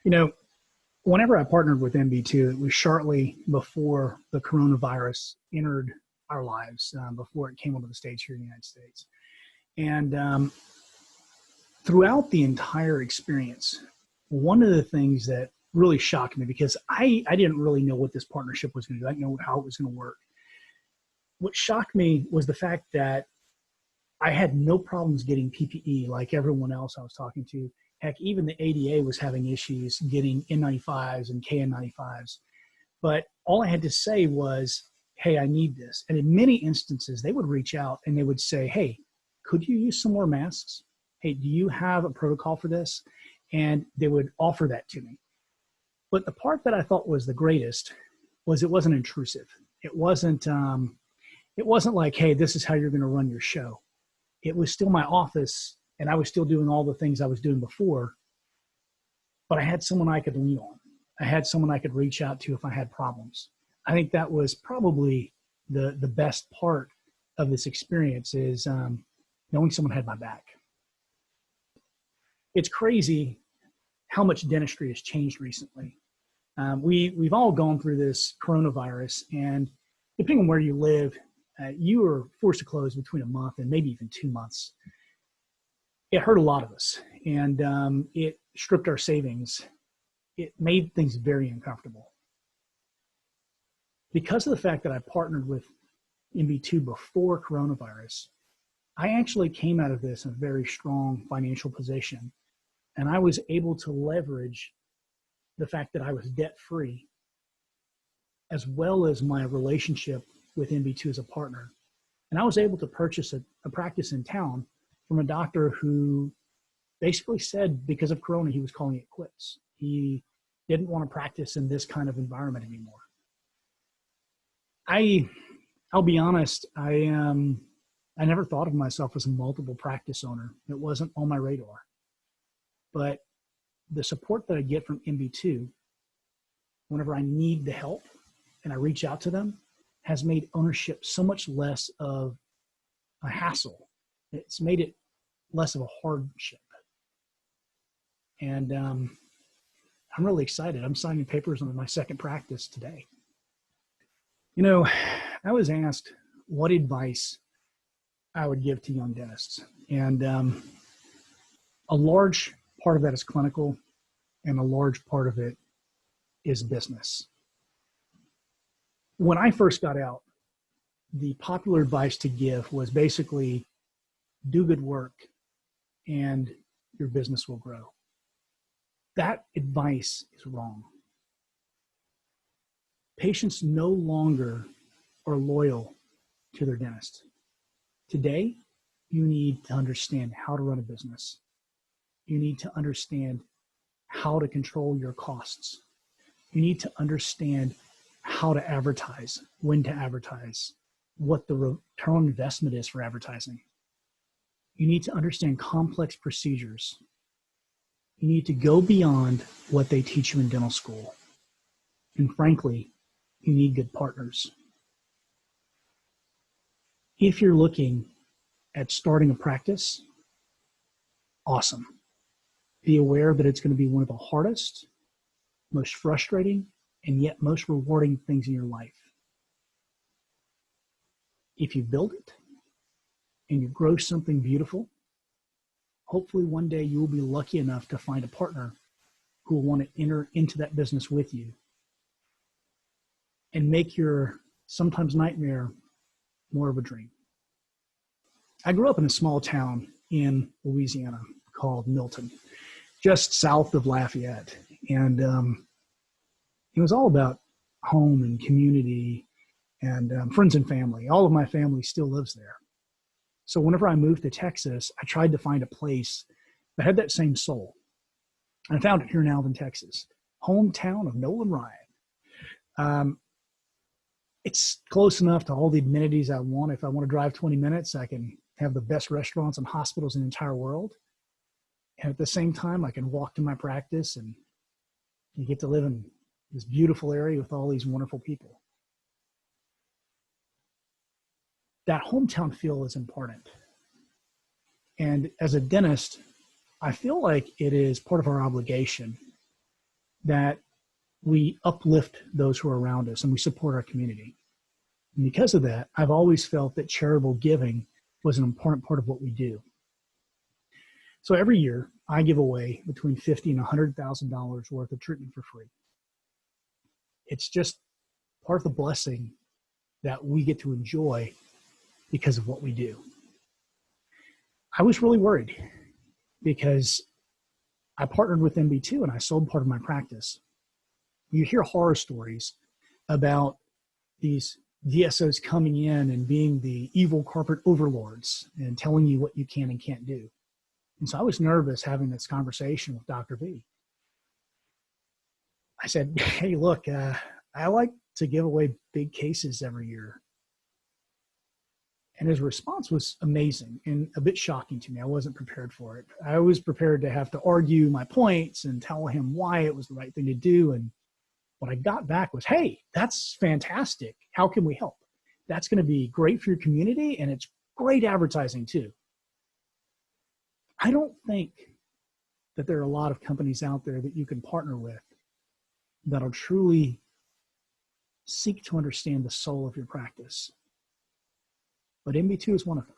You know, whenever I partnered with MB2, it was shortly before the coronavirus entered our lives, before it came onto the stage here in the United States. And throughout the entire experience, one of the things that really shocked me, because I didn't really know what this partnership was going to do. I didn't know how it was going to work. What shocked me was the fact that I had no problems getting PPE like everyone else I was talking to. Heck, even the ADA was having issues getting N95s and KN95s. But all I had to say was, hey, I need this. And in many instances, they would reach out and they would say, hey, could you use some more masks? Hey, do you have a protocol for this? And they would offer that to me. But the part that I thought was the greatest was it wasn't intrusive. It wasn't like, hey, this is how you're going to run your show. It was still my office, and I was still doing all the things I was doing before, but I had someone I could lean on. I had someone I could reach out to if I had problems. I think that was probably the best part of this experience is knowing someone had my back. It's crazy how much dentistry has changed recently. We've all gone through this coronavirus, and depending on where you live, you are forced to close between a month and maybe even 2 months. It hurt a lot of us, and it stripped our savings. It made things very uncomfortable. Because of the fact that I partnered with MB2 before coronavirus, I actually came out of this in a very strong financial position, and I was able to leverage the fact that I was debt-free, as well as my relationship with MB2 as a partner. And I was able to purchase a practice in town from a doctor who basically said because of Corona, he was calling it quits. He didn't want to practice in this kind of environment anymore. I'll be honest, I never thought of myself as a multiple practice owner. It wasn't on my radar. But the support that I get from MB2, whenever I need the help and I reach out to them, has made ownership so much less of a hassle. It's made it less of a hardship. And I'm really excited. I'm signing papers on my second practice today. You know, I was asked what advice I would give to young dentists. And a large part of that is clinical, and a large part of it is business. When I first got out, the popular advice to give was basically do good work and your business will grow. That advice is wrong. Patients no longer are loyal to their dentist. Today, you need to understand how to run a business. You need to understand how to control your costs. You need to understand how to advertise, when to advertise, what the return on investment is for advertising. You need to understand complex procedures. You need to go beyond what they teach you in dental school. And frankly, you need good partners. If you're looking at starting a practice, awesome. Be aware that it's going to be one of the hardest, most frustrating, and yet most rewarding things in your life. If you build it and you grow something beautiful, hopefully one day you will be lucky enough to find a partner who will want to enter into that business with you and make your sometimes nightmare more of a dream. I grew up in a small town in Louisiana called Milton, just south of Lafayette. And it was all about home and community and friends and family. All of my family still lives there. So whenever I moved to Texas, I tried to find a place that had that same soul. And I found it here in Alvin, Texas, hometown of Nolan Ryan. It's close enough to all the amenities I want. If I want to drive 20 minutes, I can have the best restaurants and hospitals in the entire world. And at the same time, I can walk to my practice and you get to live in this beautiful area with all these wonderful people. That hometown feel is important. And as a dentist, I feel like it is part of our obligation that we uplift those who are around us and we support our community. And because of that, I've always felt that charitable giving was an important part of what we do. So every year, I give away between $50,000 and $100,000 worth of treatment for free. It's just part of the blessing that we get to enjoy because of what we do. I was really worried because I partnered with MB2 and I sold part of my practice. You hear horror stories about these DSOs coming in and being the evil corporate overlords and telling you what you can and can't do. And so I was nervous having this conversation with Dr. V. I said, hey, look, I like to give away big cases every year. And his response was amazing and a bit shocking to me. I wasn't prepared for it. I was prepared to have to argue my points and tell him why it was the right thing to do. And what I got back was, hey, that's fantastic. How can we help? That's going to be great for your community, and it's great advertising too. I don't think that there are a lot of companies out there that you can partner with that'll truly seek to understand the soul of your practice. But MB2 is one of them.